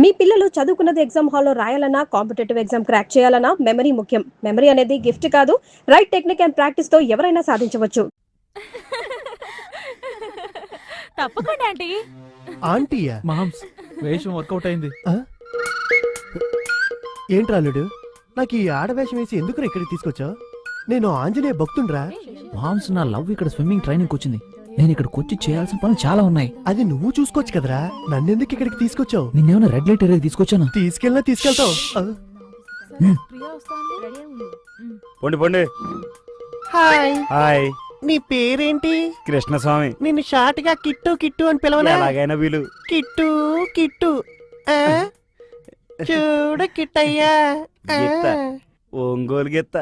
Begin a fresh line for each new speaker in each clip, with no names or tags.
మీ పిల్లలు చదువుకున్నది ఎగ్జామ్ హాల్లో రాయాలన్నా కాంపిటేటివ్ ఎగ్జామ్ క్రాక్ చేయాలన్నా మెమరీ ముఖ్యం. మెమరీ అనేది గిఫ్ట్ కాదు, రైట్ టెక్నిక్ అండ్ ప్రాక్టీస్ తో ఎవరైనా సాధించవచ్చు.
తప్పకుండా ఆంటీ.
ఆంటీయా?
మామ్స్ వేషం వర్కౌట్ అయింది.
ఏంట్రాలుడు, నాకు ఈ ఆడవేషం వేసి ఎందుకు ఇక్కడికి తీసుకొచ్చావు? నేను ఆంజనేయ భక్తుండ్రా.
మామ్స్, నా లవ్ ఇక్కడ స్విమ్మింగ్ ట్రైనింగ్ వచ్చింది. నేను ఇక్కడికి వచ్చి చేయాల్సిన పనులు చాలా ఉన్నాయి.
అది నువ్వు చూసుకోవచ్చు కదరా, నన్నెందుకు ఇక్కడికి తీసుకొచ్చావు?
నిన్నేమైనా రెడ్ లైట్ ఏరియా తీసుకొచ్చాను?
తీసుకెళ్తావు.
పొండి పొండి.
హాయ్
హాయ్,
నీ పేరేంటి?
కృష్ణస్వామి.
నిన్ను షార్ట్ గా కిట్టు కిట్టు అని పిలవనా?
ఎలాగైనా వీలు.
కిట్టు కిట్టు చూడ కిట్టయ్యా.
గిత్త, ఒంగోలు గిత్త.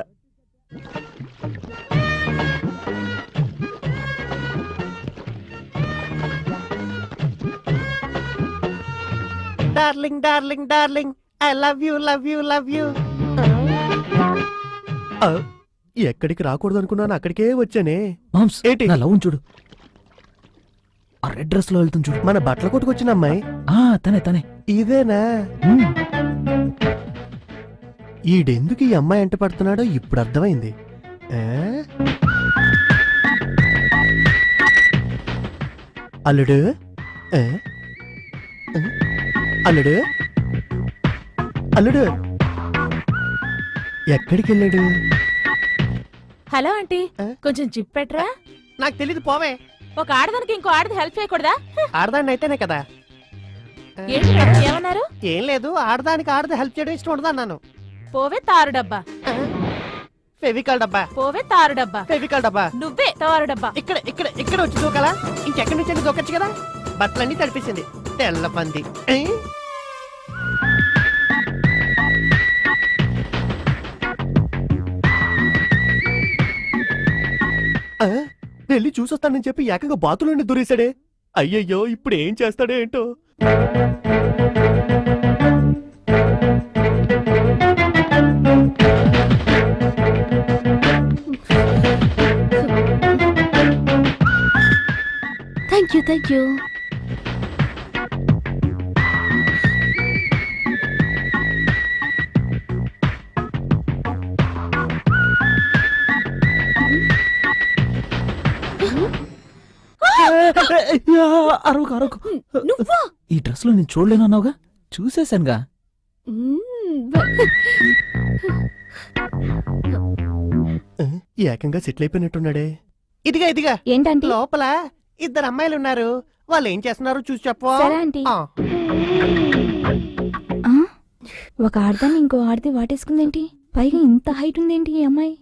Darling darling darling, I love you love you love you. ఎక్కడికి రాకూడదు అనుకున్నాను, అక్కడికే వచ్చానే.
మామ్స్,
ఏంటి?
నా లవ్ చూడు, ఆ రెడ్ డ్రెస్ లో వెళ్తుంది చూడు.
మన బట్టల కొట్టుకొచ్చిన అమ్మాయి
తనే తనే.
ఇదేనా? ఈడెందుకు ఈ అమ్మాయి ఎంట పడుతున్నాడో ఇప్పుడు అర్థమైంది. అల్లుడు, అల్లుడు, అల్లుడు ఎక్కడికి వెళ్ళాడు?
హలో ఆంటీ, కొంచెం జిప్ పెట్టరా.
నాకు తెలీదు, పోవే.
ఒక ఆడదానికి ఇంకో ఆడది హెల్ప్ చేయకూడదా?
ఆడదాన్ని అయితేనే కదా.
ఏంటి మేడం, ఏమన్నారు?
ఏం లేదు, ఆడదానికి ఆడది హెల్ప్ చేయడం ఇష్టం ఉండదు అన్నాను.
పోవే తారు డబ్బా.
ఫెవికాల్ డబ్బా.
పోవే తారు డబ్బా.
ఫెవికాల్ డబ్బా.
నువ్వే తారు డబ్బా.
ఇక్కడ ఇక్కడ ఇక్కడ వచ్చి దూకాలా? ఇంకెక్కడి నుంచి దూకొచ్చు కదా. బట్టలన్నీ తడిపేసింది, తెల్ల పంది. వెళ్ళి చూసొస్తానని చెప్పి ఏకంగా బాతులోని దూరేశాడే. అయ్యయ్యో, ఇప్పుడు ఏం చేస్తాడో ఏంటో.
Thank you.
అరవకు అరవకు. ఈ డ్రెస్ లో నేను చూడలేను అన్నావుగా, చూసేశానుగా.
ఏకంగా సెటిల్ అయిపోయినట్టున్నాడే. ఇదిగా ఇదిగా
ఏంటంటే
లోపల ఇద్దరు అమ్మాయిలు ఉన్నారు, వాళ్ళు ఏం చేస్తున్నారో చూసి చెప్పు.
ఒక ఆడదాన్ని ఇంకో ఆడది వాటేసుకుందేంటి? పైగా ఇంత హైట్ ఉందేంటి ఈ అమ్మాయి?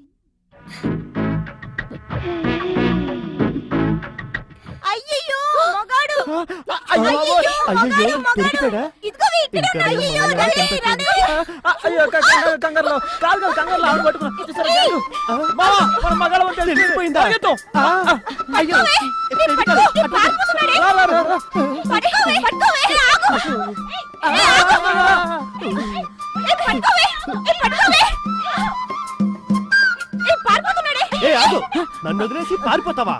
నన్ను వదిలేసి పారిపోతావా?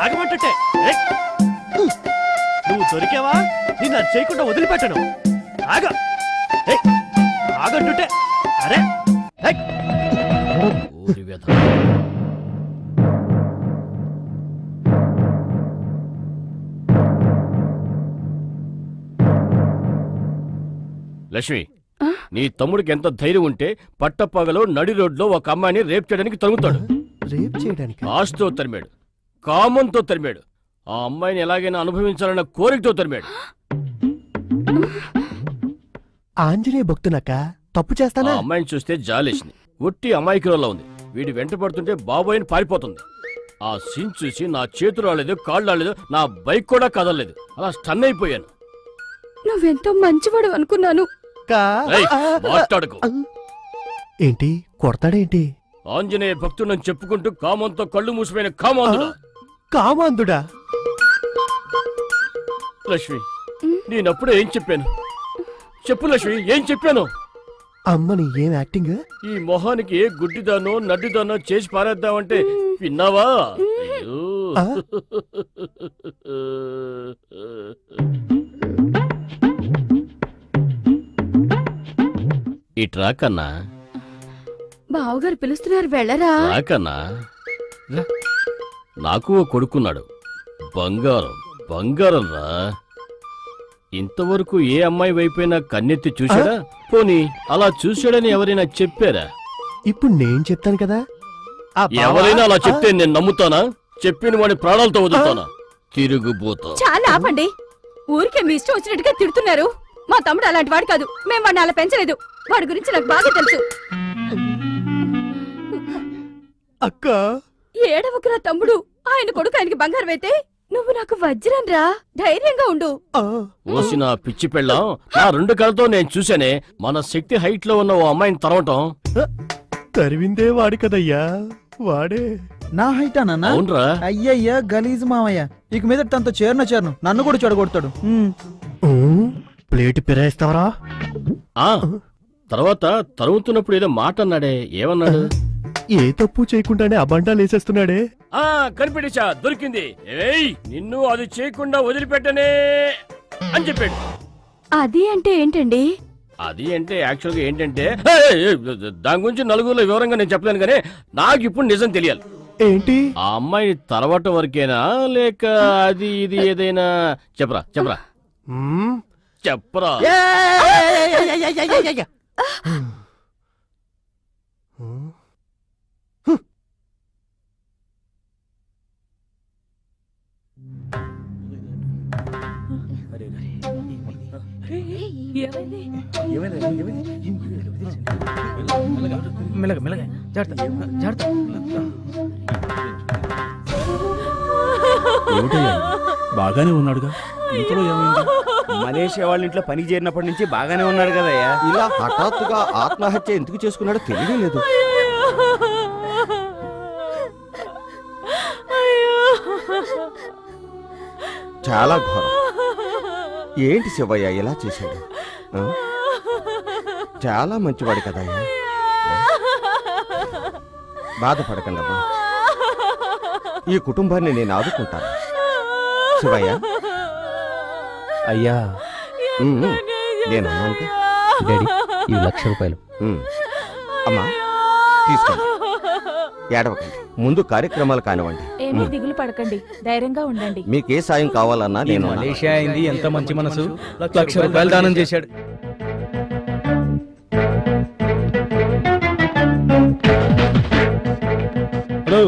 ఆగమంటే నువ్వు దొరికావా? నిన్ను అది చేయకుండా వదిలిపెట్టను. ఆగంటుంటే అరే
లక్ష్మి, నీ తమ్ముడికి ఎంత ధైర్యం ఉంటే పట్టపగలో నడి రోడ్లో ఒక అమ్మాయిని రేప్ చేయడానికి తరుగుతాడు.
రేప్ చేయడానికి?
ఆశతో తరిమాడు, కామంతో తరిమాడు, ఆ అమ్మాయిని ఎలాగైనా అనుభవించాలన్న కోరికతో తరిమాడు.
ఆంజనేయ భక్తునక్క, తప్పు చేస్తానా?
ఆ అమ్మాయిని చూస్తే జాలేసింది. ఒట్టి అమాయకురాల్లో ఉంది. వీడి వెంట పడుతుంటే బాబోయని పారిపోతుంది. ఆ సీన్ చూసి నా చేతులు రాలేదు, కాళ్ళు రాలేదు, నా బైక్ కూడా కదలలేదు. అలా స్టన్ అయిపోయాను.
నువ్వెంతో మంచివాడు అనుకున్నాను.
మాట్లాడుకో.
ఏంటి కొడతాడేంటి?
ఆంజనేయ భక్తుడని చెప్పుకుంటూ కామంతో కళ్ళు మూసిపోయిన కామాంధుడా.
కామాంధుడా?
లక్ష్మి, నేనప్పుడే ఏం చెప్పాను చెప్పు లక్ష్మి, ఏం చెప్పాను?
అమ్మని ఏం యాక్టింగ్?
ఈ మొహానికి ఏ గుడ్డిదానో నడ్డిదానో చేసి పారేద్దామంటే విన్నావా? అయ్యో ఇట్రా కన్నా,
బావగారు పిలుస్తున్నారు వెళ్ళరా.
రా కన్నా, రా. నాకు ఓ కొడుకున్నాడు. బంగారం బంగారం రా. ఇంతవరకు ఏ అమ్మాయి వైపైనా కన్నెత్తి చూశాడా? పోనీ అలా చూశాడని ఎవరైనా చెప్పారా?
ఇప్పుడు నేను చెప్తాను కదా. ఆ బావ-
ఎవరైనా అలా చెప్తే నేను నమ్ముతానా? చెప్పిన వాడి ప్రాణాలతో వదులుతానా? తిరుగుబోతా.
చాలా ఆపండి. ఊరికే మీ ఇష్టం వచ్చినట్టుగా తిడుతున్నారు. మా తమ్ముడు అలాంటి వాడు కాదు. మేము వాడిని అలా పెంచలేదు. వాడి గురించి నాకు బాగా తెలుసు.
అక్క
ఏడవకురా తమ్ముడు. ఆయన కొడుకు ఆయనకి బంగారం అయితే నువ్వు నాకు వజ్రం రా. ధైర్యంగా ఉండు.
ఆ,
ఓసిన పిచ్చి పెళ్ళాం, నా 2 కళ్ళతో నేను చూశానే మన శక్తి హైట్ లో ఉన్న ఓ అమ్మాయిని తరవటం.
తరివిందే వాడి కదయ్యా, వాడే.
నా హైటా నాన్న?
అవునరా?
అయ్యయ్యా గలీజ్ మామయ్య, ఇక మీద తనతో చేరను నన్ను కూడా చెడగొడతాడు.
ప్లేట్ పిరాయిస్తావరా?
ఆ తర్వాత తరుముతున్నప్పుడు ఏదో మాట అన్నాడే, ఏమన్నాడు?
ఏ తప్పు చేయకుండానే అబండాలు వేసేస్తున్నాడే.
ఆ కనిపెట్టేశా, దొరికింది. ఏయ్ నిన్ను అది చేయకుండా వదిలిపెట్టనే అని చెప్పాడు.
అది అంటే ఏంటండి?
అది అంటే యాక్చువల్గా ఏంటంటే, దాని గురించి నలుగురిలో వివరంగా నేను చెప్పలేను కానీ నాకు ఇప్పుడు నిజం తెలియాలి.
ఏంటి?
ఆ అమ్మాయిని తరవటం వరకేనా లేక అది ఇది ఏదైనా చెప్పరా చెప్పరా
మ్మ్.
చెప్పరా.
మెల్లగా మెల్లగా జాగ్రత్త జాగ్రత్త.
బాగానే ఉన్నాడుగా, ఇంట్లో ఏమైంది? మలేషియా వాళ్ళ ఇంట్లో పనికి చేరినప్పటి నుంచి బాగానే ఉన్నాడు కదయ్యా.
ఇలా హఠాత్తుగా ఆత్మహత్య ఎందుకు చేసుకున్నాడో తెలియలేదు. చాలా ఘోరం. ఏంటి శివయ్య ఇలా చేశాడు? ఆ? చాలా మంచివాడు కదయ్యా. బాధపడకండి అమ్మా, ఈ కుటుంబాన్ని నేను ఆదుకుంటాను. శివయ్య
అయ్యా
నేను అన్నాను.
డాడీ, ఈ 1,00,000 రూపాయలు.
అమ్మా తీసుకోండి, ఏడవకండి. ముందు కార్యక్రమాలు కానివ్వండి.
ఏమీ దిగులు పడకండి, ధైర్యంగా ఉండండి.
మీకే సాయం కావాలన్నా నేను ఉన్నాను.
మలేషియా అయింది, ఎంత మంచి మనసు. 1,00,000 రూపాయలు దానం చేశాడు. హలో,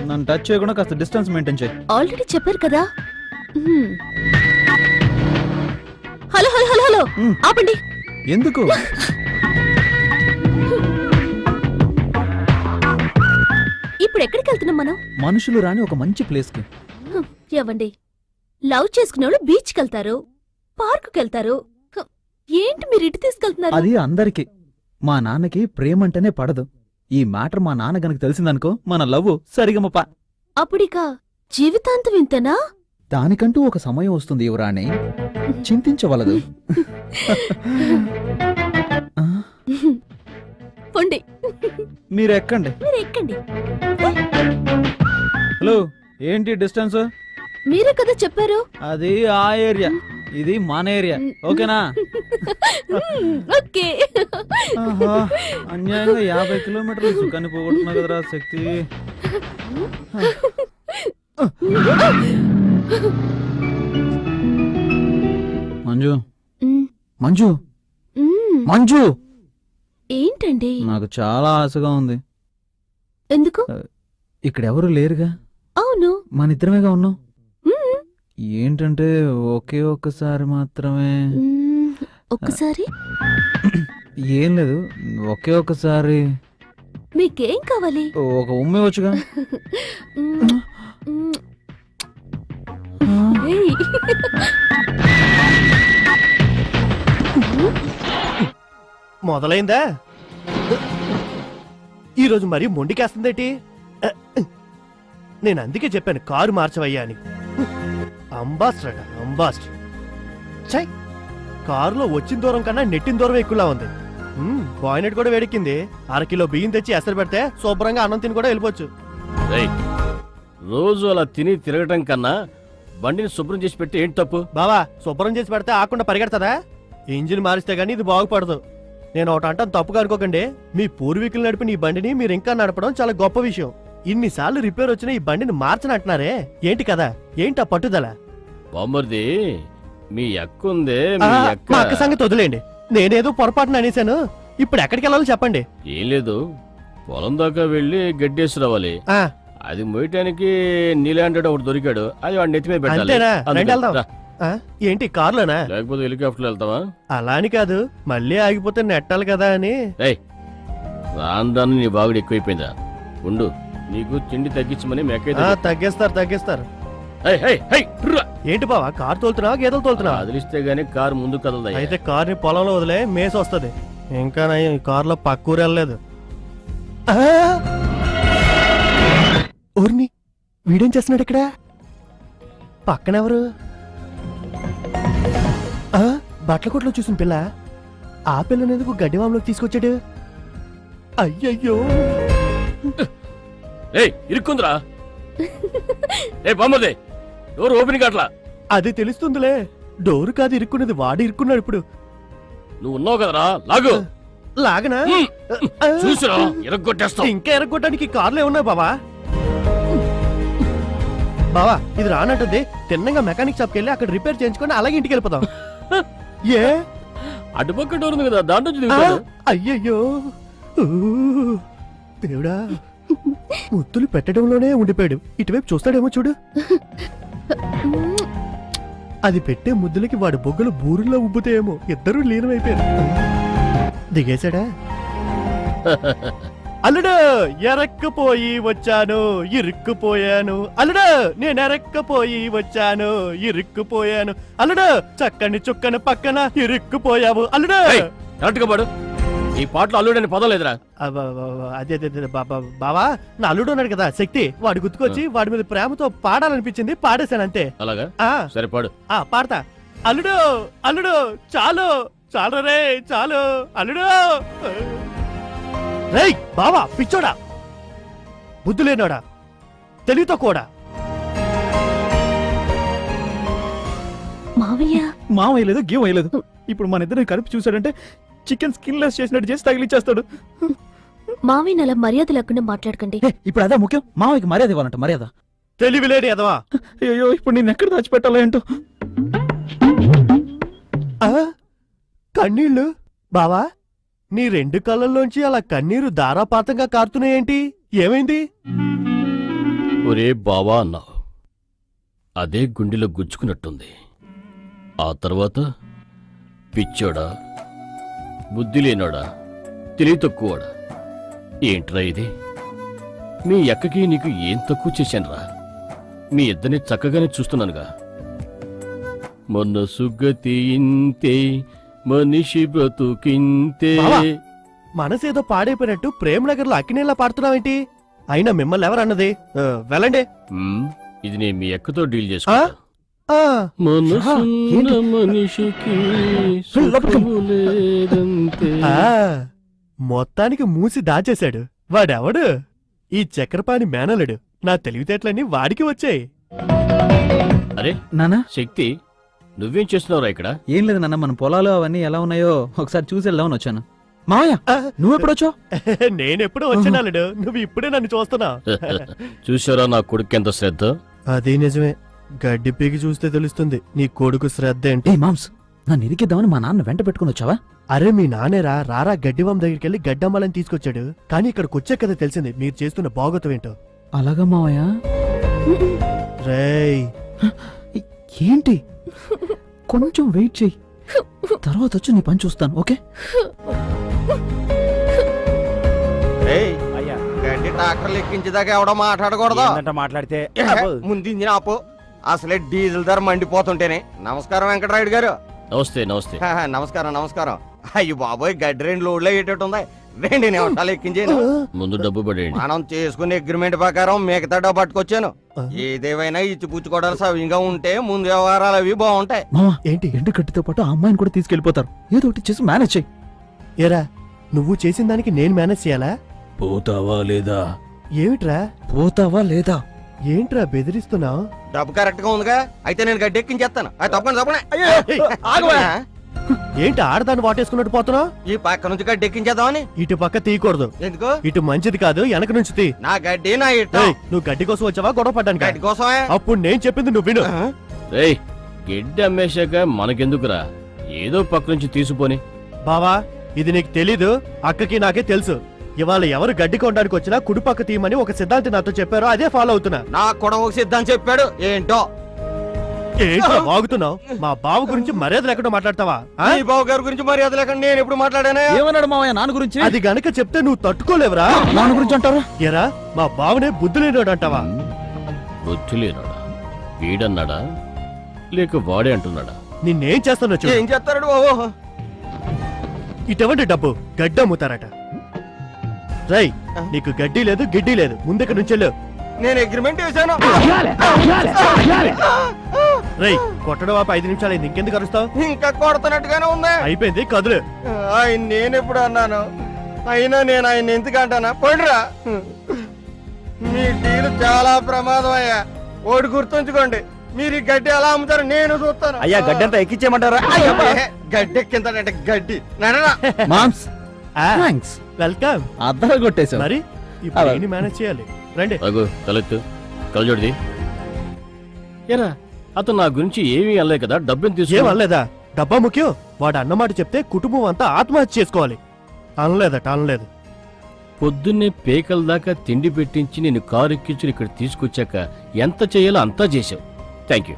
నన్ను టచ్ చేయకుండా కాస్త డిస్టెన్స్ మెయింటైన్ చేయి.
ఆల్రెడీ చెప్పారు కదా. హలో హలో హలో హలో ఆపండి.
ఎందుకు?
ఇప్పుడు ఎక్కడికి వెళ్తున్నాం మనం?
మనుషులు రాని ఒక మంచి ప్లేస్ కి.
ఏవండి, లవ్ చేసుకునే వాళ్ళు బీచ్కి వెళ్తారు, పార్కుకి వెళ్తారు. ఏంటి మీరు ఇటు తీసుకెళ్తున్నారు?
అది అందరికి. మా నాన్నకి ప్రేమంటేనే పడదు. ఈ మ్యాటర్ మా నాన్న గనక తెలిసిందనుకో, మన లవ్ సరిగమప.
అప్పుడిక జీవితాంతం ఇంతనా?
దానికంటూ ఒక సమయం వస్తుంది యువరాణి, చింతించవలదు. ఆ,
పొండి,
మీరు ఎక్కండి.
మీరు ఎక్కండి.
హలో, ఏంటి డిస్టెన్స్?
మీరే కదా చెప్పారు.
అది ఆ ఏరియా, ఇది మన ఏరియా. ఓకేనా?
ఓకే.
ఆహా, అన్యాయంగా 50 కిలోమీటర్లు సుఖాన్ని పోగొట్టున్నా కదరా శక్తి. మంజు మంజు మంజు,
ఏంటండి?
నాకు చాలా ఆశగా ఉంది.
ఎందుకు?
ఇక్కడెవరు లేరుగా,
అవును,
మన ఇద్దరమేగా ఉన్నాం. ఏంటంటే ఒకే ఒక్కసారి మాత్రమే.
ఒక్కసారి
ఏం లేదు, ఒకే ఒక్కసారి.
మీకేం కావాలి?
ఒక ఉమ్మే వచ్చుగా.
ఏయ్.
మొదలైందా? ఈరోజు మరీ మొండికేస్తుందేటి? నేను అందుకే చెప్పాను కారు మార్చవయ్యా అని. అంబాస్టర్ అట, అంబాస్టర్. చై, కారులో వచ్చిన దూరం కన్నా నెట్టిన దూరం ఎక్కువలా ఉంది. బాయినెట్ కూడా వేడెక్కింది. 1/2 కిలో బియ్యం తెచ్చి ఎసరు పెడితే శుభ్రంగా అన్నం తిని కూడా వెళ్ళిపోవచ్చు.
రోజు అలా తిని తిరగటం కన్నా బండిని శుభ్రం చేసి పెట్టి ఏంటి తప్పు?
బావా, శుభ్రం చేసి పెడితే ఆకుండా పరిగెడతదా? ఇంజిన్ మారిస్తే గానీ ఇది బాగుపడదు. నేను ఒకటి అంటాను తప్పుగా అనుకోకండి. మీ పూర్వీకులు నడిపిన ఈ బండిని మీరు ఇంకా నడపడం చాలా గొప్ప విషయం. ఇన్నిసార్లు రిపేర్ వచ్చిన ఈ బండిని మార్చనంటున్నారే, ఏంటి కదా, ఏంటి ఆ పట్టుదల?
బామ్మర్ది, మీ అక్క ఉందే,
ఆ,
మీ
మా అక్క
అక్క
సంగతి వదిలేండి. నేనేదో పొరపాటున అనేశాను. ఇప్పుడు ఎక్కడికి వెళ్ళాలో చెప్పండి.
ఏం లేదు, పొలం దాకా వెళ్ళి గడ్డేసి రావాలి.
ఆ,
అది మోయటానికి నీలాంటి ఒకటి దొరికాడు, అది వాడి నెత్తి మీద పెట్టాలి.
అంతేనా?
అందుకే,
రండి వెళ్దాం.
రా.
ఆ, ఏంటి కారులోనా?
లేకపోతే హెలికాప్టర్ వెళ్తావా?
అలా అని కాదు, మళ్ళీ ఆగిపోతే నెట్టాలి కదా అని.
రాను నీ బాగుడు ఎక్కువైపోయిందా? ఉండు, నీకు తిండి తగ్గించమని
ఆ, తగ్గిస్తారు. ఏంటి బావా, కారు తోలుతున్నావా గేదెలు తోలుతున్నావా?
అదిలిస్తే గానీ కారు ముందు కదలదా?
అయితే కార్ని పొలంలో వదిలే మేసి వస్తుంది. ఇంకా నయం, ఈ కారులో పక్కూరు వెళ్ళలేదు. ఆ! ఊరిని వీడేం చేస్తున్నాడు ఇక్కడ? పక్కనెవరు? ఆ, బట్టల కొట్లో చూసిన పిల్ల. ఆ పిల్లని ఎందుకు గడ్డివాంలోకి తీసుకొచ్చాడు? అయ్యయ్యో,
ఇరుక్కుందిరా. బామ్మదే, ఎవరు ఓపెనింగ్ అట్లా?
అది తెలుస్తుందిలే. డోరు కాదు ఇరుక్కున్నది, వాడు ఇరుక్కున్నాడు. ఇప్పుడు
నువ్వు ఉన్నావు కదరా, లాగు.
లాగనా?
చూసిరా, ఇరగొట్టేస్తావు.
ఇంకా ఎరగొట్టడానికి కార్లు ఏమున్నాయి బావా? బావా, ఇది రానంటుంది. తిన్నంగా మెకానిక్ షాప్కి వెళ్ళి అక్కడ రిపేర్ చేయించుకొని అలాగే ఇంటికి వెళ్ళిపోదాం. ఏ
అటుపక్క డోర్ ఉంది కదా, దాంట్లో నుంచి
ఆ,
దిగుతాడు.
అయ్యయ్యో, ఊ, దేవుడా, ముత్తులు పెట్టడంలోనే ఉండిపోయాడు. ఇటువైపు చూస్తాడేమో చూడు. అది పెట్టే ముద్దులకి వాడి బొగ్గలు బూరుల్లో ఉబ్బుతాయేమో. ఇద్దరూ లీనమైపోయారు. దిగేశాడా? అల్లుడు, ఎరక్కపోయి వచ్చాను, ఇరుక్కుపోయాను. అల్లుడు, నేను ఎరక్కపోయి వచ్చాను, ఇరుక్కుపోయాను. అల్లుడు, చక్కని చుక్కని పక్కన ఇరుక్కుపోయావు. అల్లుడు,
కరెక్ట్ గా పాడు. ఈ పాటలో అల్లుడని పదం లేదురా.
అదే బావా, నా అల్లుడు ఉన్నాడు కదా శక్తి, వాడు గుర్తుకొచ్చి వాడి మీద ప్రేమతో పాడాలనిపించింది, పాడేశాను అంతే.
అలాగా,
ఆ,
సరే పాడు.
ఆ, పాడతా. అల్లుడు, అల్లుడు, చాలు చాలు రే, చాలు అల్లుడు. రేయ్ బావా, పిచ్చోడా, బుద్ధి లేనోడా, తెలివితో కూడా.
మావయ్య,
మావయ్య లేదు గేమ్ వేయలేదు. ఇప్పుడు మన ఇద్దరిని కలిపి చూసాడంటే చికెన్ స్కిన్ లెస్ చేసినట్టు చేసి తగిలిచ్చేస్తాడు.
మావయ్యని అలా మర్యాద లేకుండా మాట్లాడకండి.
ఇప్పుడు అదే ముఖ్యం. మావయ్యకి మర్యాద ఇవ్వాలంట, మర్యాద.
తెలివిలేని ఎదవా.
అయ్యో, ఇప్పుడు నేను ఎక్కడ దాచిపెట్టాలో ఏంటో.
ఆ, కన్నీళ్లు. బావా, నీ రెండు కళ్ళల్లోంచి అలా కన్నీరు ధారాపాతంగా కారుతున్నాయేంటి? ఏమైంది?
ఒరే బావా అన్నావు, అదే గుండెలో గుచ్చుకున్నట్టుంది. ఆ తర్వాత పిచ్చోడా, బుద్ధి లేనోడా, తెలివి తక్కువడా, ఏంట్రా ఇది? మీ అక్కకి నీకు ఏం తక్కువ చేశానురా? మీ ఇద్దరిని చక్కగానే చూస్తున్నానుగా. మనసు గతి ఇంతే, మనిషి బ్రతుకింతే.
బావా, మనసేదో పాడైపోయినట్టు ప్రేమ నగర్లో అక్కినేలా పాడుతున్నావేంటి? అయినా మిమ్మల్ని ఎవరన్నది? వెళ్ళండి.
ఇది నేను మీ అక్కతో డీల్ చేసుకుంటా.
ఆ,
మనసున్న మనిషికి సుఖము లేదంతే.
ఆ, మొత్తానికి మూసి దాచేశాడు. వాడెవడు? ఈ చక్రపాణి మేనలుడు. నా తెలివితేటలన్నీ వాడికి వచ్చాయి.
అరే
నానా,
శక్తి, నువ్వేం చేస్తున్నావురా ఇక్కడ?
ఏం లేదు నాన్న, మన పొలాలు అవన్నీ ఎలా ఉన్నాయో ఒకసారి చూసి వెళ్దామని వచ్చాను. మావయ్య, నువ్వెప్పుడొచ్చావు?
నేనెప్పుడు వచ్చానాలుడు, నువ్వు ఇప్పుడే నన్ను చూస్తున్నావు.
చూసారా నా కొడుకు ఎంత శ్రద్ధ?
అది నిజమే. గడ్డి పీకి చూస్తే తెలుస్తుంది నీ కొడుకు శ్రద్ధ ఏంటి.
ఏ మామ్స్, నన్ను ఇరికిద్దామని మా నాన్న వెంట పెట్టుకుని వచ్చావా?
అరే, మీ నానేరా రారా గడ్డివాం దగ్గరికి వెళ్ళి గడ్డమ్మాలని తీసుకొచ్చాడు. కానీ ఇక్కడికి వచ్చే కదా తెలిసింది మీరు చేస్తున్న బాగోతం ఏంటో.
అలాగా మావయ్య?
రేయ్,
ఏంటి, కొంచెం వెయిట్ చెయ్యి, తర్వాత వచ్చి నీ పని చూస్తాను. ఓకే?
ఏయ్, గడ్డి ట్రాక్టర్లు ఎక్కించేదాకా ఎవడో మాట్లాడకూడదు.
ఏందంట మాట్లాడితే
ముందు ఇంజిన్ ఆపు. అసలే డీజిల్ ధర మండిపోతుంటేనే. నమస్కారం వెంకటరాయుడు గారు.
నమస్తే నమస్తే.
నమస్కారం నమస్కారం. అయ్యి బాబోయ్, గడ్డి 2 లోడ్లు అయ్యేటట్టు ఉంది. 2 నిమిషాలు ఎక్కించాను.
ముందు డబ్బు పడేయండి.
మనం చేసుకునే అగ్రిమెంట్ ప్రకారం మిగతా డబ్బు పట్టుకొచ్చాను. ఏదేమైనా ఇచ్చి పుచ్చుకోవడాలు సవ్యంగా ఉంటే ముందు వ్యవహారాలు అవి బాగుంటాయి.
మావా,
ఏంటి?
ఎండు కట్టితో పాటు ఆ అమ్మాయిని కూడా తీసుకెళ్లిపోతారు. ఏదో ఒకటి చేసి మేనేజ్ చెయ్యి.
ఏరా, నువ్వు చేసిన దానికి నేను మేనేజ్ చేయాలా?
పోతావా లేదా?
ఏమిట్రా?
పోతావా లేదా?
ఏంట్రా బెదిరిస్తున్నావు?
డబ్బు కరెక్ట్ గా ఉందిగా, అయితే నేను గడ్డి ఎక్కించేస్తాను. అది తప్పకుండా తప్పనే.
ఏంటి ఆడదాన్ని వాటేసుకున్నట్టు పోతున్నావు?
ఈ పక్క నుంచి గడ్డి ఎక్కించేద్దామని.
ఇటు పక్క తీయకూడదు.
ఎందుకు?
ఇటు మంచిది కాదు, వెనక నుంచి తీ.
నా గడ్డి నా ఇష్టం.
ఏయ్, నువ్వు గడ్డి కోసం వచ్చావా గొడవ పడ్డానికి?
గడ్డి కోసమే.
అప్పుడు నేను చెప్పింది నువ్వు విను.
రేయ్ గెడ్డి అమ్మేశాక మనకెందుకురా, ఏదో పక్క నుంచి తీసుకొని.
బావా, ఇది నీకు తెలీదు, అక్కకి నాకే తెలుసు. ఇవాళ ఎవరు గడ్డి కొనడానికి వచ్చినా కుడిపక్క తీయమని ఒక సిద్ధాంతి నాతో చెప్పారో అదే ఫాలో అవుతున్నా.
నాకు కూడా ఒక సిద్ధం చెప్పాడు. ఏంటో
ఏంటో వాగుతున్నావు? మా బావ గురించి మర్యాద లేకుండా మాట్లాడతావా? ఆ?
ఈ బాబు గారి గురించి మర్యాద లేకుండా నేను ఎప్పుడు మాట్లాడానే?
ఏమన్నాడు మావయ్య నాన్న గురించి?
అది గనక చెప్తే నువ్వు తట్టుకోలేవురా.
నాన్న గురించి అంటారా?
ఎరా, మా బావనే బుద్ధి లేనోడు అంటావా?
బుద్ధి లేనాడా? వీడన్నాడా లేక వాడే అంటున్నాడా?
నిన్నేం చేస్తానో చూడు.
ఏం చేస్తాడు బాబు?
ఇటువంటి డబ్బు గడ్డి అమ్ముతారట. రై, నీకు గడ్డి లేదు గిడ్డి లేదు, ముందుకు నుంచెళ్ళు.
నేను అగ్రిమెంట్ చేశాను.
రై, కొట్టడం ఆపి 5 నిమిషాలు అయింది, ఇంకెందుకు అరుస్తావు?
ఇంకా కొడుతున్నట్టుగానే ఉంది.
అయిపోయింది, కదులు.
ఆయన నేను ఎప్పుడు అన్నాను? అయినా నేను ఆయన ఎందుకు అంటానా? పడురా. మీ డీల్ చాలా ప్రమాదం అయ్యా. ఓడి గుర్తుంచుకోండి, మీరు ఈ గడ్డి ఎలా అమ్ముతారు నేను చూస్తాను.
అయ్యా గడ్డి అంతా ఎక్కించేయమంటారా?
గడ్డి ఎక్కింతాడంటే గడ్డి నడరా.
మామ్స్
ఆ,
థ్యాంక్స్.
వెల్కమ్.
అద్దరు కొట్టేశావు.
మరి ఇప్పుడు ఏంటి మేనేజ్ చేయాలి? రండి.
రఘు తలెత్తు, కలజోడిది. ఎరా అతను నా గురించి ఏమీ అనలే కదా, డబ్బుని
ఏం
తీసుకో.
అనలేదా? డబ్బా ముఖ్యం. వాడు అన్నమాట చెప్తే కుటుంబం అంతా ఆత్మహత్య చేసుకోవాలి. అనలేదట, అనలేదు.
పొద్దున్నే పేకల దాకా తిండి పెట్టించి నేను కారు ఎక్కించి ఇక్కడ తీసుకొచ్చాక ఎంత చేయాలో అంతా చేశావు. Thank you.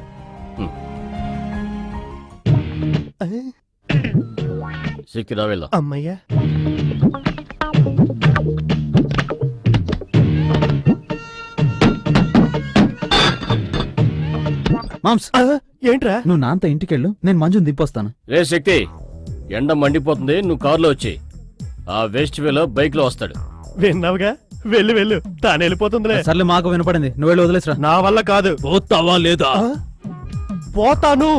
శక్తి రా వెళ్దాం.
అమ్మయ్యా.
మామ్స్
ఆ, ఏంట్రా?
నువ్వు నాన్నతో ఇంటికెళ్ళు, నేను మంజుని దింపొస్తాను.
రే శక్తి, ఎండ మండిపోతుంది, నువ్వు కారులో వచ్చేయి. ఆ వేస్ట్ వేలో బైక్ లో వస్తాడు.
విన్నావుగా, వెళ్ళు వెళ్ళు, తాను వెళ్ళిపోతుందిలే.
సర్లే, మాకు వినపడింది, నువ్వు వెళ్ళి వదిలేసరా.
నా వల్ల కాదు.
పోతావా లేదా?
ఆ? పోతాను.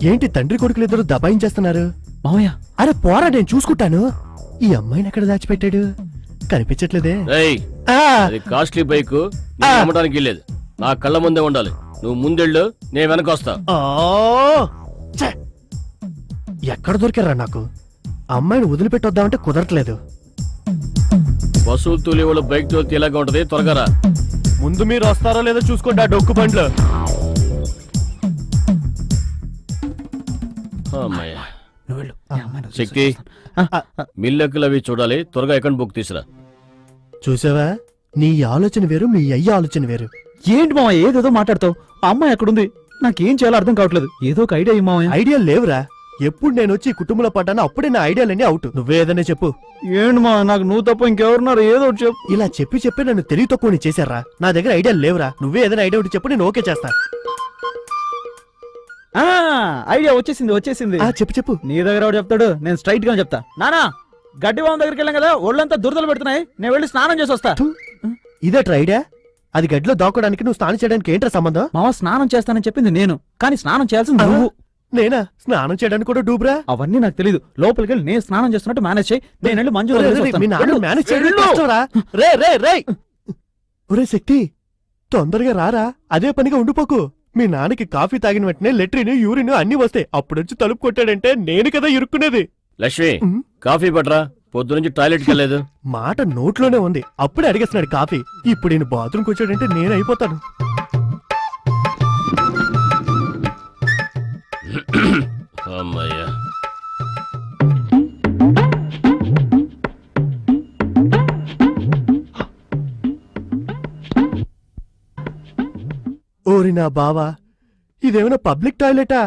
ఏంటి తండ్రి కొడుకులు ఇద్దరు దబాయించేస్తున్నారు?
మావయ్య
అరే పోరా, నేను చూసుకుంటాను. ఈ అమ్మాయిని ఎక్కడ దాచిపెట్టాడు? కనిపించట్లేదే.
రేయ్,
ఆ,
అది కాస్ట్లీ బైక్, అమ్మడానికి లేదు. నా కళ్ళ ముందే ఉండాలి. నువ్వు ముందెళ్ళు, నేను వెనక వస్తా.
ఆ, ఛే! ఎక్కడ దొరికారా నాకు? అమ్మాయిని వదిలిపెట్టొద్దామంటే కుదరట్లేదు.
వసూలు తూలి వాళ్ళు బైక్ తోలితే ఇలాగా ఉంటది. త్వరగా రా.
ముందు మీరు వస్తారో లేదో చూసుకోండి ఆ డొక్కు బండ్లు.
అమ్మయ్య.
నువ్వు వెళ్ళు. ఈ అమ్మాయిని వదిలేసి
శక్తి,
వస్తాను.
మిల్లెక్కులు అవి చూడాలి. త్వరగా అకౌంట్ బుక్ తీసురా.
చూసావా, నీ ఆలోచన వేరు, మీ అయ్య ఆలోచన వేరు.
ఏంటి మావయ్య ఏదేదో మాట్లాడతావు? ఆ అమ్మాయి ఎక్కడుంది? నాకేం చేయాలో అర్థం కావట్లేదు. ఏదో ఒక ఐడియా ఇవ్వు మావయ్య.
ఐడియా లేవురా. ఎప్పుడు నేను వచ్చి ఈ కుటుంబంలో పడ్డానో అప్పుడే నా ఐడియాలన్నీ అవుట్. నువ్వే ఏదైనా చెప్పు.
ఏంటి మా, నాకు నువ్వు తప్ప ఇంకెవరున్నారు? ఏదో ఒకటి చెప్పు.
ఇలా చెప్పి నన్ను తెలివి తక్కువని చేశారా? నా దగ్గర ఐడియా లేవురా. నువ్వే ఏదైనా ఐడియా ఒకటి చెప్పు, నేను ఓకే చేస్తా.
ఐడియా వచ్చేసింది.
ఆ, చెప్పు.
నీ దగ్గర ఎవడు చెప్తాడు? నేను స్ట్రైట్ గా చెప్తా. నానా, గడ్డి బావం దగ్గరికి వెళ్ళాం కదా, ఒళ్ళంతా దురదలు పెడుతున్నాయి, నేను వెళ్ళి స్నానం చేసి వస్తా.
ఇదేట్రా ఐడియా? అది గడ్డిలో దాక్కోడానికి నువ్వు స్నానం చేయడానికి ఏంట్రా సంబంధం?
మావ స్నానం చేస్తానని చెప్పింది నేను, కానీ స్నానం చేయాల్సింది నువ్వు.
నేనా స్నానం చేయడానికి కూడా డూబ్రా?
అవన్నీ నాకు తెలీదు. లోపలికి వెళ్ళి నేను స్నానం చేస్తున్నట్టు మేనేజ్ చేయి, నేను వెళ్ళి మంజు
మీ నాన్న మేనేజ్ చేయడం కష్టంరా. రే ఒరే శక్తి, తొందరగా రారా, అదే పనిగా ఉండిపోకు. మీ నాన్నకి కాఫీ తాగిన వెంటనే లెట్రిన్ యూరిన్ అన్ని వస్తాయి. అప్పుడొచ్చి తలుపు కొట్టాడంటే నేను కదా ఇరుక్కునేది.
లక్ష్మి,
ఉమ్.
కాఫీ పట్రా. పొద్దు నుంచి టాయిలెట్కి వెళ్ళలేదు.
మాట నోట్లోనే ఉంది, అప్పుడే అడిగేస్తున్నాడు కాఫీ. ఇప్పుడు నేను బాత్రూమ్కి వచ్చాడంటే నేను అయిపోతాను.
అమ్మయ్య.
ఓరి నా బావా, ఇదేమైనా పబ్లిక్ టాయిలెటా?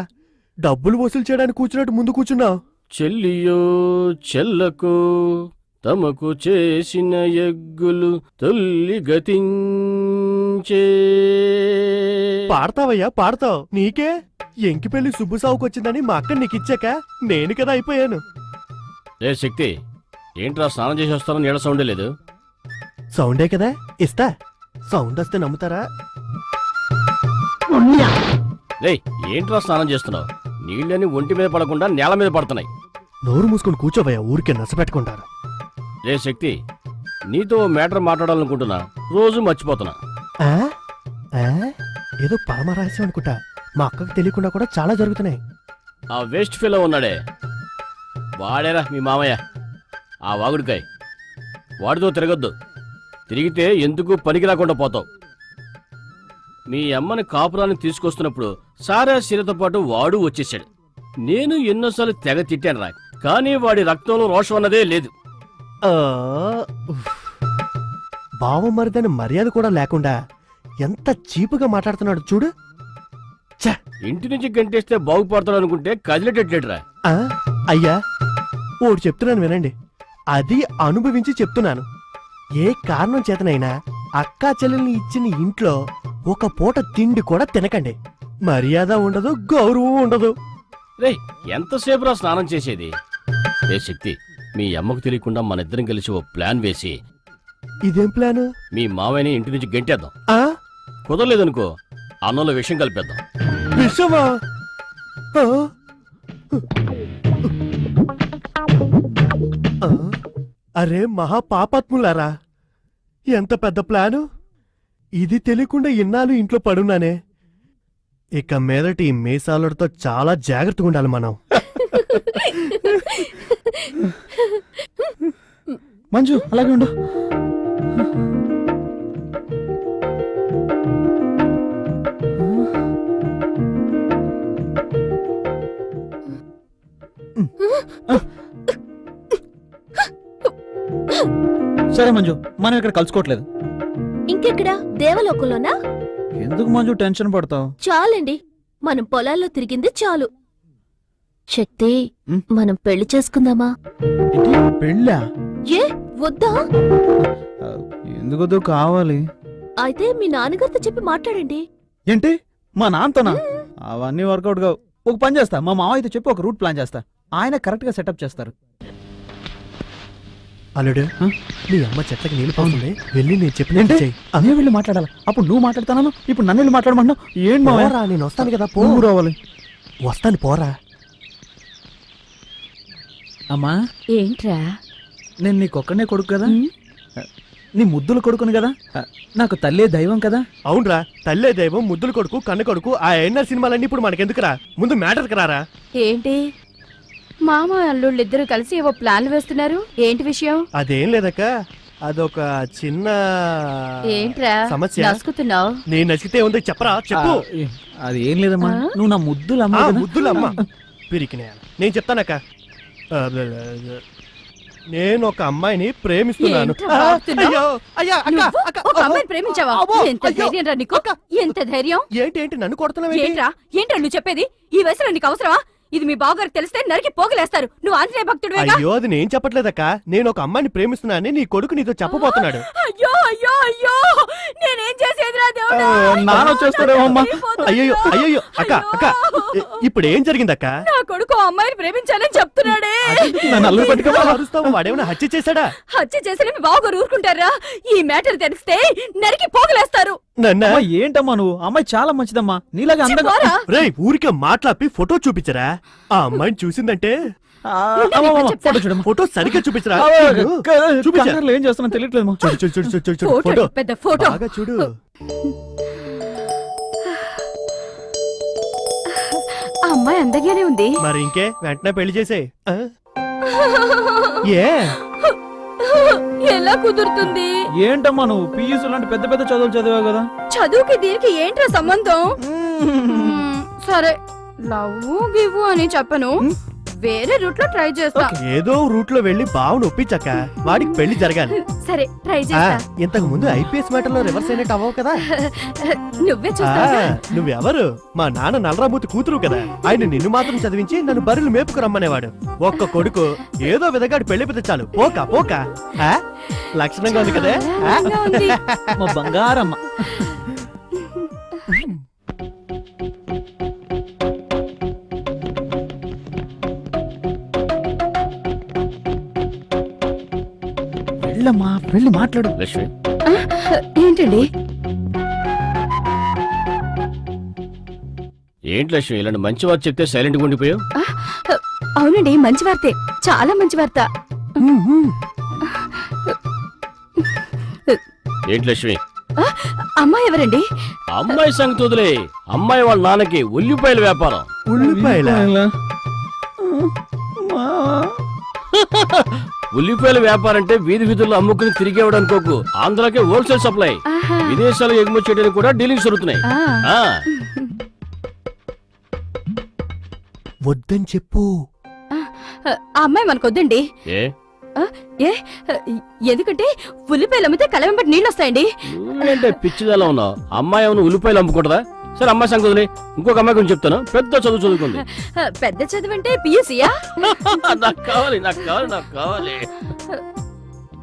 డబ్బులు వసూలు చేయడానికి కూర్చున్నట్టు ముందు కూర్చున్నావు.
చెల్లియో చెల్లకు తమకు చేసిన ఎగ్గులు తొల్లి గతించే.
పాడతావయ్యా, పాడతావు. నీకే ఎంకి పెళ్లి సుబ్బు సావుకొచ్చిందని మా అక్క నీకిచ్చాక నేను కదా అయిపోయాను.
రే శక్తి, ఏంట్రా స్నానం చేసి వస్తానో నీళ్ళ సౌండే లేదు.
సౌండే కదా ఇస్తా. సౌండ్ వస్తే నమ్ముతారా?
రే ఏంట్రా స్నానం చేస్తున్నావు? నీళ్ళని ఒంటి మీద పడకుండా నేల మీద పడుతున్నాయి.
నోరు మూసుకొని కూర్చోవయ్యా, ఊరికే నచ్చపెట్టుకుంటారు.
రే శక్తి, నీతో మ్యాటర్ మాట్లాడాలనుకుంటున్నా, రోజు మర్చిపోతున్నా.
ఆ? ఆ? ఏదో పరమరహస్యం అనుకుంటా. మా అక్కకి తెలియకుండా కూడా చాలా జరుగుతున్నాయి.
ఆ వేస్ట్ ఫీలో ఉన్నాడే వాడేరా మీ మామయ్య, ఆ వాగుడికాయ్. వాడితో తిరగొద్దు, తిరిగితే ఎందుకు పనికి రాకుండా పోతావు. మీ అమ్మని కాపురాన్ని తీసుకొస్తున్నప్పుడు సారా శీలతో పాటు వాడు వచ్చేసాడు. నేను ఎన్నోసార్లు తెగ తిట్టాను రా, కానీ వాడి రక్తంలో రోషం అన్నదే లేదు.
ఆ, ఉఫ్. బావ మరిదని మర్యాద కూడా లేకుండా ఎంత చీపుగా మాట్లాడుతున్నాడు చూడు.
ఇంటి నుంచి గంటేస్తే బాగుపడతాడు అనుకుంటే కదిలేటట్లేడురా.
ఆ, అయ్యా ఓడి చెప్తున్నాను వినండి, అది అనుభవించి చెప్తున్నాను. ఏ కారణం చేతనైనా అక్కా చెల్లెల్ని ఇచ్చిన ఇంట్లో ఒక పూట తిండి కూడా తినకండి. మర్యాద ఉండదు, గౌరవం ఉండదు.
రే ఎంతసేపు రా స్నానం చేసేది? రే శక్తి, మీ అమ్మకు తెలియకుండా మన ఇద్దరం కలిసి ఓ ప్లాన్ వేసి
ఇదేం ప్లాను?
మీ మావయ్యని ఇంటి నుంచి గెంటేద్దాం.
ఆ,
కుదరలేదనుకో అన్నంలో విషయం కలిపేద్దాం.
విషమా? ఆ? ఆ? అరే మహా పాపాత్ములారా, ఎంత పెద్ద ప్లాను! ఇది తెలియకుండా ఇన్నాళ్ళు ఇంట్లో పడున్నానే. ఇక మీదటి ఈ మీసాలతో చాలా జాగ్రత్తగా ఉండాలి మనం.
మంజు అలాగే ఉండు. సరే మంజు, మనం ఇక్కడ కలుసుకోవట్లేదు.
ఇంకెక్కడా? దేవలోకంలోనా?
ఎందుకు మంజు టెన్షన్ పడతావు?
చాలండి, మనం పొలాల్లో తిరిగింది చాలు. శక్తి,
ఉమ్.
మనం పెళ్లి చేసుకుందామా?
పెళ్ళా?
ఏ వద్దా?
ఎందుకొద్దు, కావాలి.
అయితే మీ నాన్నగారితో చెప్పి మాట్లాడండి.
ఏంటి మా నాన్నతోనా? అవన్నీ వర్కౌట్ కావు. ఒక పని చేస్తా, మా మావయ్యతో చెప్పి ఒక రూట్ ప్లాన్ చేస్తా. ఆయన కరెక్ట్ గా సెటప్ చేస్తారు.
అల్లుడు,
ఆ?
నీ అమ్మ చెట్లకి నీళ్ళు పోతుంది, వెళ్ళి నేను చెప్పినట్టు చెయ్యి.
నేను వెళ్ళి మాట్లాడాలి. అప్పుడు నువ్వు మాట్లాడతాను, ఇప్పుడు నన్ను వెళ్ళి మాట్లాడమంటున్నావు. ఏంటి మావయ్య?
పోరా, నేను వస్తాను కదా, పో.
నువ్వు రావాలి.
వస్తాను, పోరా.
అమ్మా ఏంట్రా?
నేను నీకొక్కనే కొడుకు కదా, నీ ముద్దులు కొడుకుని కదా, నాకు తల్లే దైవం కదా.
అవునరా, తల్లే దైవం, ముద్దుల కొడుకు, కన్న కొడుకు, ఆ ఎన్ఆర్ సినిమాలన్నీ ఇప్పుడు మనకెందుకురా? ముందు మ్యాటర్కి రారా.
ఏంటి మామ అల్లుళ్ళిద్దరూ కలిసి ఏవో ప్లాన్లు వేస్తున్నారు? ఏంటి విషయం?
అదేం లేదక్క, అదొక చిన్న
ఏంట్రా
సమస్య.
నసుకుతున్నావు?
నేను నచ్చితే ఉంది, చెప్పరా, చెప్పు.
అది ఏం లేదమ్మా, నువ్వు నా ముద్దులు అమ్మ కదా.
ముద్దులమ్మ పిరికినే, నేను చెప్తానక్క. నేను ఒక అమ్మాయిని ప్రేమిస్తున్నాను.
ఏంట్రా వాగుతున్నావ్?
అయ్యో, అయ్యా, అక్క,
నువ్వు
అక్క,
ఒక అమ్మాయిని ప్రేమించావా?
అబ్బో,
ఎంత
అయ్యో,
ధైర్యం రా నీకు?
అక్క.
ఎంత ధైర్యం?
ఏంటి నన్ను కొడుతున్నావు?
ఏంట్రా ఏంట్రా నువ్వు చెప్పేది? ఈ వయసులో నీకు అవసరమా? ఇది మీ బావగారికి తెలిస్తే నరికి పోగలేస్తారు. నువ్వు ఆంజనేయ భక్తుడివేగా?
అయ్యో, అది నేను చెప్పట్లేదక్క, నేను ఒక అమ్మాయిని ప్రేమిస్తున్నానని నీ కొడుకు నీతో చెప్పబోతున్నాడు.
అయ్యో అయ్యో అయ్యో, నేనేం చేసేదిరా దేవుడా?
నాన్న వచ్చేస్తాడేమో అమ్మా.
అయ్యో అయ్యో, అక్క, అక్క, ఇప్పుడు ఏం జరిగిందక్క?
నా కొడుకు ఆ అమ్మాయిని ప్రేమించాలని చెప్తున్నాడే.
నన్ను అల్లు పట్టుకోవా?
అరుస్తావు, వాడేమైనా హత్య చేశాడా?
హత్య చేసిన మీ బావగారు ఊరుకుంటారా? ఈ మ్యాటర్ తెలిస్తే నరికి పోగలేస్తారు.
నన్న
అమ్మా, ఏంటమ్మా నువ్వు? అమ్మాయి చాలా మంచిదమ్మా, నీలాగా అందంగా.
చెప్పారా?
రేయ్, ఊరికే మాట్లాపి ఫోటో చూపించరా? ఆ అమ్మాయిని చూసిందంటే
ఫోటో చూడమ్మా.
ఫోటో సరిగ్గా చూపించరా? చూపించా.
కంగారులో ఏం చేస్తున్నా తెలియట్లేదమ్మా.
చూడు చూడు చూడు చూడు చూడు
ఫోటో
ఫోటో
పెద్ద ఫోటో.
బాగా చూడు.
ఆ అమ్మాయి అందగానే ఉంది.
మరి ఇంకే, వెంటనే పెళ్లి చేసే. ఏ
ఎలా కుదురుతుంది?
ఏంటమ్మా నువ్వు పియూసీ లాంటి పెద్ద పెద్ద చదువులు చదివావు కదా.
చదువుకి దీనికి ఏంట్రా సంబంధం? సరే, లవ్ గివ్ అని చెప్పను, వేరే రూట్ లో ట్రై చేస్తా.
ఏదో రూట్ లో వెళ్లి బావును ఒప్పించక్క, వాడికి పెళ్లి జరగాలి.
సరే ట్రై
ఆ,
చేస్తా.
ఇంతకు ముందు ఐపీఎస్ మ్యాటర్ లో రివర్స్ అయినట్టు అవ్వవు కదా.
నువ్వే
ఆ,
చూస్తావా?
నువ్వెవరు? మా నాన్న నల్లరామూర్తి కూతురు కదా, ఆయన నిన్ను మాత్రం చదివించి నన్ను బర్రెలు మేపుకు రమ్మనేవాడు. ఒక్క కొడుకు, ఏదో విధంగా పెళ్లి పెద్ద చాలు, పోక పోక. ఆ, లక్షణంగా ఉంది కదా. ఆ?
అందంగా ఉంది.
మా బంగారమ్మ. వెళ్ళమ్మా, వెళ్ళి మాట్లాడు.
లక్ష్మి,
ఏంటండి?
ఏంటి లక్ష్మి ఇలాంటి మంచి వార్త చెప్తే సైలెంట్గా ఉండిపోయావు?
అవునండి, మంచి వార్తే, చాలా మంచి వార్త.
ఏంటి లక్ష్మి?
అమ్మాయి ఎవరండి?
అమ్మాయి సంగతి వదిలే. అమ్మాయి వాళ్ళ నాన్నకి ఉల్లిపాయల వ్యాపారం.
ఉల్లిపాయల
ఉల్లిపాయల వ్యాపారం అంటే వీధి వీధుల్లో అమ్ముకుని తిరిగేవాడు అనుకోకు. ఆంధ్రాకే హోల్సేల్ సప్లై. విదేశాలకు ఎగుమతి చేయడానికి కూడా డీలింగ్స్ జరుగుతున్నాయి. ఆ,
వద్దని చెప్పు.
ఆ అమ్మాయి మనకొద్దండి.
ఏ
ఏ ఎందుకంటే ఉల్లిపాయలు అమ్మితే కళ్ళ వెంబడి నీళ్ళు వస్తాయండి.
నువ్వేంటే పిచ్చిదలా ఉన్నావు? అమ్మాయి ఏమైనా ఉల్లిపాయలు అమ్ముకుంటుందా? సరే అమ్మాయి సంగతి వదిలే. ఇంకొక అమ్మాయి గురించి చెప్తాను. పెద్ద చదువు చదువుకుంది.
పెద్ద చదువు అంటే పియూసీయా?
నాకు కావాలి, నాకు కావాలి, నాకు కావాలి.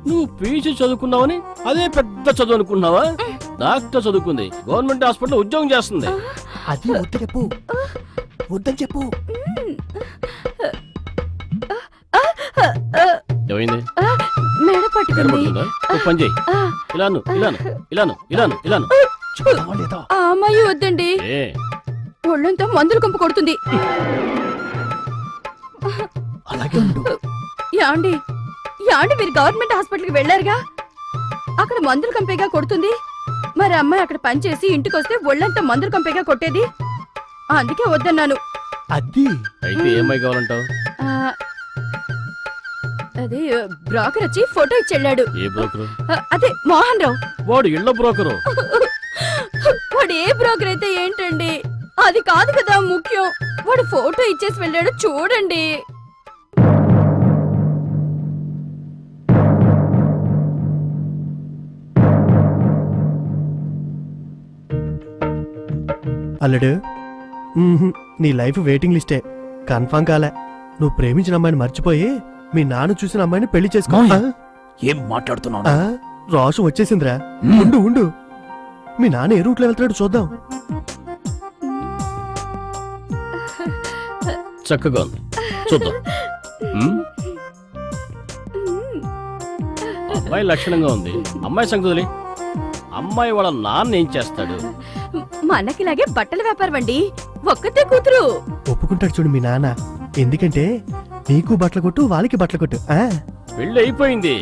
నువ్వు పీజీ చదువుకున్నావని అదే పెద్ద చదువు అనుకున్నావా? డాక్టర్ చదువుకుంది, గవర్నమెంట్ హాస్పిటల్ ఉద్యోగం చేస్తుంది.
అది వద్దు చెప్పు, వద్దని చెప్పు.
ఏమైంది?
మెడ పట్టుకుంది.
కనబడుతుందా? ఓ పని చేయి. ఇలాను ఇలాను ఇలాను ఇలాను ఇలాను.
చెప్తావా లేదా?
ఆ అమ్మాయి వద్దండి.
ఏ
ఒళ్ళంతా మందులు కంపు కొడుతుంది.
అలాగే ఉండు.
యాండి యాండి మీరు గవర్నమెంట్ హాస్పిటల్కి వెళ్ళారుగా, అక్కడ మందులు కంపేగా కొడుతుంది. మరి అమ్మాయి అక్కడ పనిచేసి ఇంటికి వస్తే ఒళ్ళంతా మందులు కంపేగా కొట్టేది. అందుకే వద్దన్నాను.
అది
అయితే ఏమై కావాలంటావు?
ఆ, అదే బ్రోకర్ వచ్చి ఫోటో ఇచ్చి వెళ్ళాడు.
ఏ బ్రోకరు?
అదే మోహన్ రావు.
వాడు ఇళ్ళ బ్రోకరు.
వాడు ఏ బ్రోకర్ అయితే ఏంటండి, అది కాదు కదా ముఖ్యం. వాడు ఫోటో ఇచ్చేసి వెళ్ళాడు, చూడండి.
అల్లుడు, నీ లైఫ్ వెయిటింగ్ లిస్టే. కన్ఫర్మ్ కాలే. నువ్వు ప్రేమించిన అమ్మాయిని మర్చిపోయి మీ నాన్న చూసిన అమ్మాయిని పెళ్లి చేసుకో.
మావయ్య. ఏం మాట్లాడుతున్నావు?
రోషం వచ్చేసిందిరా. ఉండు ఉండు, మీ నాన్న ఏ రూట్లో వెళ్తాడు చూద్దాం.
చక్కగా ఉంది, చూద్దాం. ఉమ్, అమ్మాయి లక్షణంగా ఉంది. అమ్మాయి సంగతి వదిలే. అమ్మాయి వాళ్ళ నాన్న ఏం చేస్తాడు?
మనకిలాగే బట్టల వ్యాపారం అండి. ఒక్కతే కూతురు.
ఒప్పుకుంటాడు చూడు మీ నాన్న. ఎందుకంటే నీకు బట్టలు కొట్టు, వాళ్ళకి బట్టలు కొట్టు.
పెళ్లి అయిపోయింది.